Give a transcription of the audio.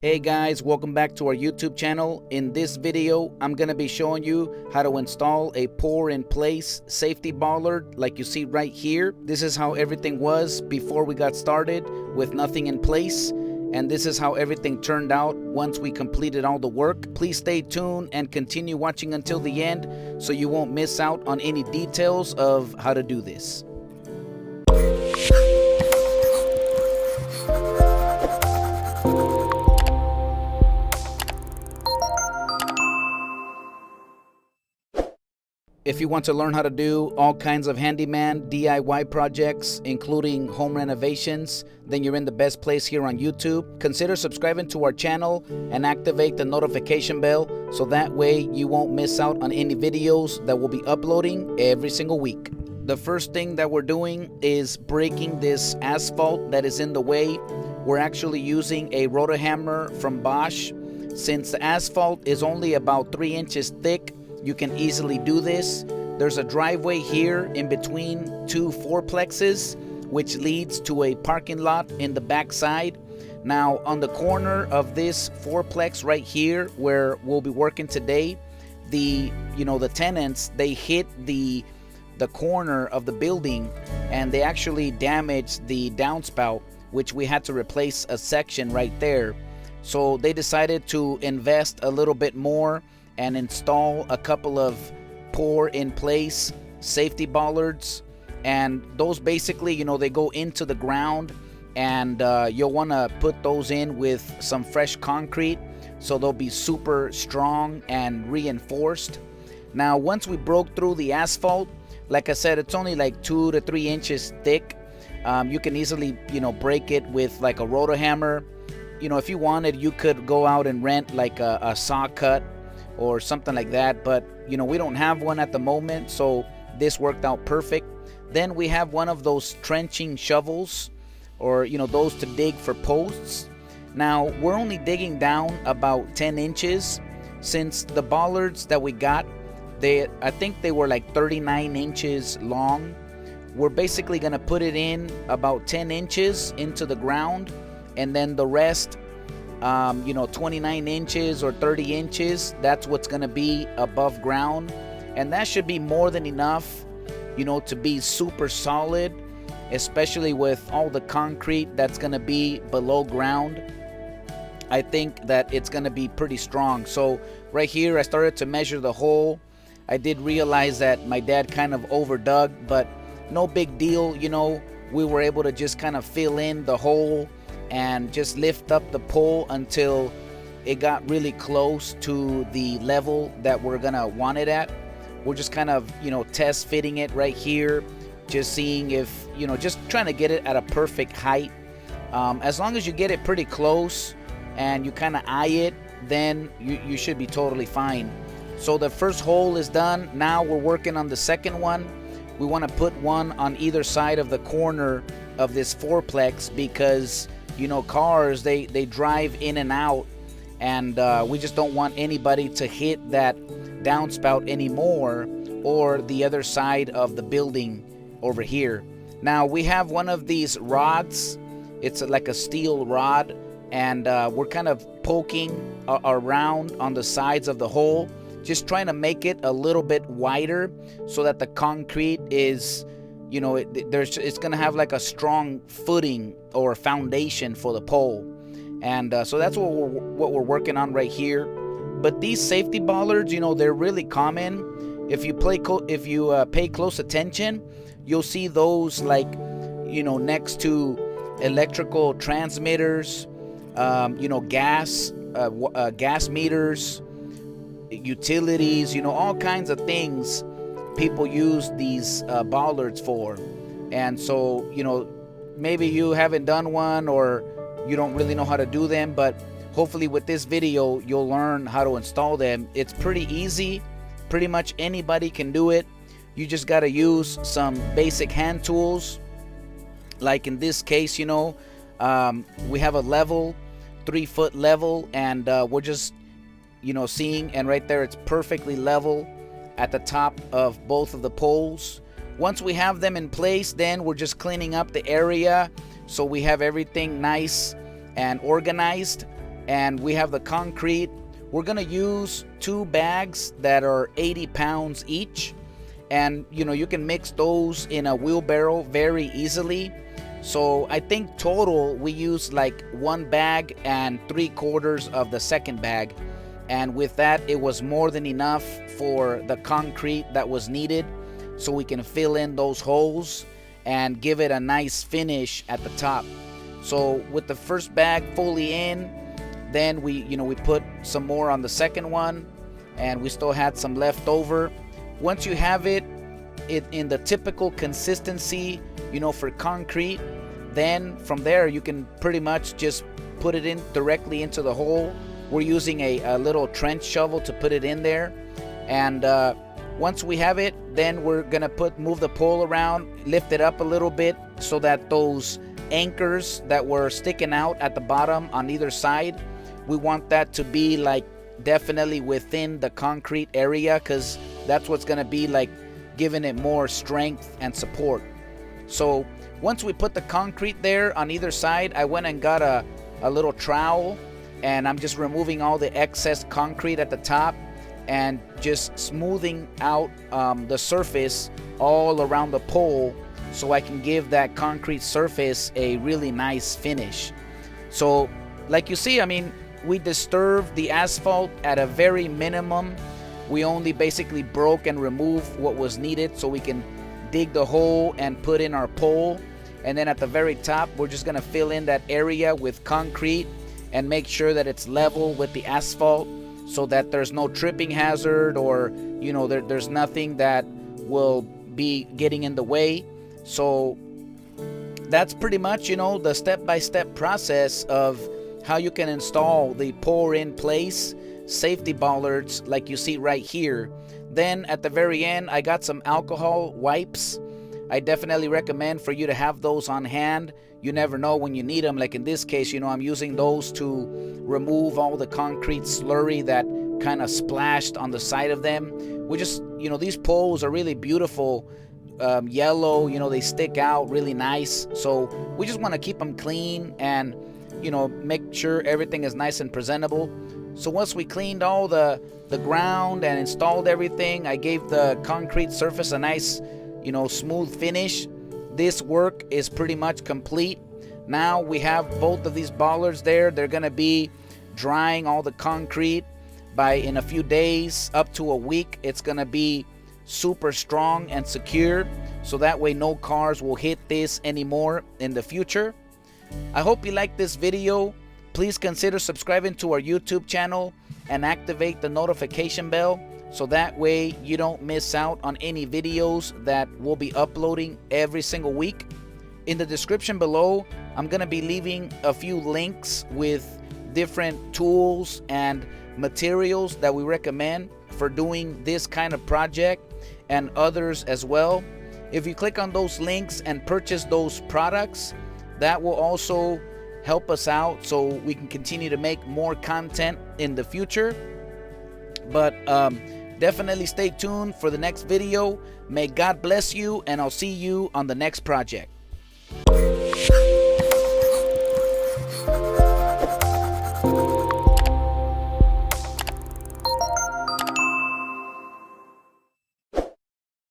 Hey guys, welcome back to our YouTube channel. In this video, I'm going to be showing you how to install a pour-in-place safety bollard like you see right here. This is how everything was before we got started with nothing in place. And this is how everything turned out once we completed all the work. Please stay tuned and continue watching until the end so you won't miss out on any details of how to do this. If you want to learn how to do all kinds of handyman DIY projects, including home renovations, then you're in the best place here on YouTube. Consider subscribing to our channel and activate the notification bell so that way you won't miss out on any videos that we'll be uploading every single week. The first thing that we're doing is breaking this asphalt that is in the way. We're actually using a rotor hammer from Bosch. Since the asphalt is only about 3 inches thick, you can easily do this. There's a driveway here in between two fourplexes, which leads to a parking lot in the back side. Now, on the corner of this fourplex right here, where we'll be working today, the tenants, they hit the corner of the building and they actually damaged the downspout, which we had to replace a section right there. So they decided to invest a little bit more and install a couple of pour-in-place safety bollards. And those basically, they go into the ground, and you'll want to put those in with some fresh concrete so they'll be super strong and reinforced. Now, once we broke through the asphalt, like I said, it's only like 2 to 3 inches thick. You can easily, break it with like a rotor hammer. If you wanted, you could go out and rent like a saw cut or something like that, but we don't have one at the moment, so this worked out perfect. Then we have one of those trenching shovels, or those to dig for posts. Now we're only digging down about 10 inches since the bollards that we got, I think they were like 39 inches long. We're basically gonna put it in about 10 inches into the ground, and then the rest 29 inches or 30 inches, that's what's going to be above ground. And that should be more than enough, to be super solid, especially with all the concrete that's going to be below ground. I think that it's going to be pretty strong. So right here, I started to measure the hole. I did realize that my dad kind of overdug, but no big deal. We were able to just kind of fill in the hole and just lift up the pole until it got really close to the level that we're gonna want it at. We're just kind of test fitting it right here, just seeing if just trying to get it at a perfect height. As long as you get it pretty close and you kind of eye it, then you should be totally fine. So the first hole is done. Now we're working on the second one. We want to put one on either side of the corner of this fourplex because cars, they drive in and out, and we just don't want anybody to hit that downspout anymore, or the other side of the building over here. Now we have one of these rods. It's like a steel rod, and we're kind of poking around on the sides of the hole, just trying to make it a little bit wider so that the concrete is it's gonna have like a strong footing or foundation for the pole. And so that's what we're working on right here. But these safety bollards, they're really common. If you pay close attention, you'll see those like next to electrical transmitters, gas meters, utilities, all kinds of things people use these bollards for. And so maybe you haven't done one, or you don't really know how to do them, but hopefully with this video you'll learn how to install them. It's pretty easy. Pretty much anybody can do it. You just got to use some basic hand tools. Like in this case, we have a level, 3-foot level, and we're just seeing, and right there it's perfectly level at the top of both of the poles. Once we have them in place, then we're just cleaning up the area so we have everything nice and organized. and we have the concrete. We're gonna use 2 bags that are 80 pounds each, and you can mix those in a wheelbarrow very easily. So I think total we use like 1 bag and 3/4 of the second bag, and with that it was more than enough for the concrete that was needed, so we can fill in those holes and give it a nice finish at the top. So with the first bag fully in, then we put some more on the second one, and we still had some left over. Once you have it in the typical consistency, for concrete, then from there you can pretty much just put it in directly into the hole. We're using a little trench shovel to put it in there, and once we have it, then we're gonna move the pole around, lift it up a little bit so that those anchors that were sticking out at the bottom on either side, we want that to be like definitely within the concrete area, because that's what's gonna be like giving it more strength and support. So once we put the concrete there on either side, I went and got a little trowel, and I'm just removing all the excess concrete at the top and just smoothing out the surface all around the pole, so I can give that concrete surface a really nice finish. So like you see, I mean, we disturbed the asphalt at a very minimum. We only basically broke and removed what was needed so we can dig the hole and put in our pole. And then at the very top, we're just gonna fill in that area with concrete and make sure that it's level with the asphalt, so that there's no tripping hazard, or there's nothing that will be getting in the way. So that's pretty much the step-by-step process of how you can install the pour in place safety bollards like you see right here. Then at the very end, I got some alcohol wipes. I definitely recommend for you to have those on hand. You never know when you need them. Like in this case, I'm using those to remove all the concrete slurry that kind of splashed on the side of them. We just, these poles are really beautiful, yellow, they stick out really nice. So we just want to keep them clean and, make sure everything is nice and presentable. So once we cleaned all the ground and installed everything, I gave the concrete surface a nice, smooth finish. This work is pretty much complete. Now we have both of these bollards there. They're gonna be drying all the concrete in a few days, up to a week. It's gonna be super strong and secure, so that way no cars will hit this anymore in the future. I hope you liked this video. Please consider subscribing to our YouTube channel and activate the notification bell, so that way you don't miss out on any videos that we'll be uploading every single week. In the description below, I'm going to be leaving a few links with different tools and materials that we recommend for doing this kind of project, and others as well. If you click on those links and purchase those products, that will also help us out so we can continue to make more content in the future. But definitely stay tuned for the next video. May God bless you, and I'll see you on the next project.